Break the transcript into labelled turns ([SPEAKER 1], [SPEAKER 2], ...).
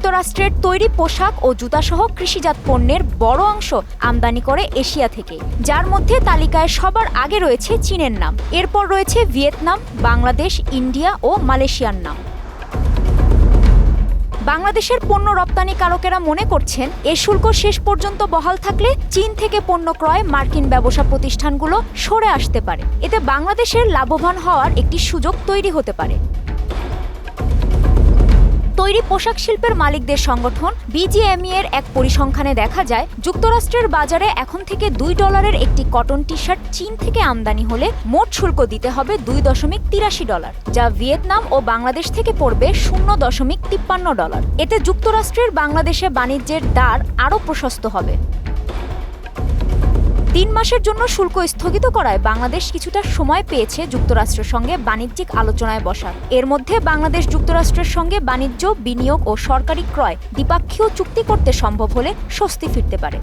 [SPEAKER 1] যুক্তরাষ্ট্রের তৈরি পোশাক ও জুতাসহ কৃষিজাত পণ্যের বড় অংশ আমদানি করে এশিয়া থেকে, যার মধ্যে তালিকায় সবার আগে রয়েছে চীনের নাম। এরপর রয়েছে ভিয়েতনাম, বাংলাদেশ, ইন্ডিয়া ও মালয়েশিয়ার নাম। বাংলাদেশের পণ্য রপ্তানিকারকেরা মনে করছেন, এ শুল্ক শেষ পর্যন্ত বহাল থাকলে চীন থেকে পণ্য ক্রয়ে মার্কিন ব্যবসা প্রতিষ্ঠানগুলো সরে আসতে পারে। এতে বাংলাদেশের লাভবান হওয়ার একটি সুযোগ তৈরি হতে পারে। তৈরি পোশাক শিল্পের মালিকদের সংগঠন বিজিএমইএ এর এক পরিসংখ্যানে দেখা যায়, যুক্তরাষ্ট্রের বাজারে এখন থেকে $2 একটি কটন টি শার্ট চীন থেকে আমদানি হলে মোট শুল্ক দিতে হবে $2.83, যা ভিয়েতনাম ও বাংলাদেশ থেকে পড়বে $0.53। এতে যুক্তরাষ্ট্রের বাংলাদেশে বাণিজ্যের দ্বার আরও প্রশস্ত হবে। 3 মাসের জন্য শুল্ক স্থগিত করায় বাংলাদেশ কিছুটা সময় পেয়েছে যুক্তরাষ্ট্রের সঙ্গে বাণিজ্যিক আলোচনায় বসার। এর মধ্যে বাংলাদেশ যুক্তরাষ্ট্রের সঙ্গে বাণিজ্য, বিনিয়োগ ও সরকারি ক্রয় দ্বিপাক্ষীয় চুক্তি করতে সম্ভব হলে স্বস্তি ফিরতে পারে।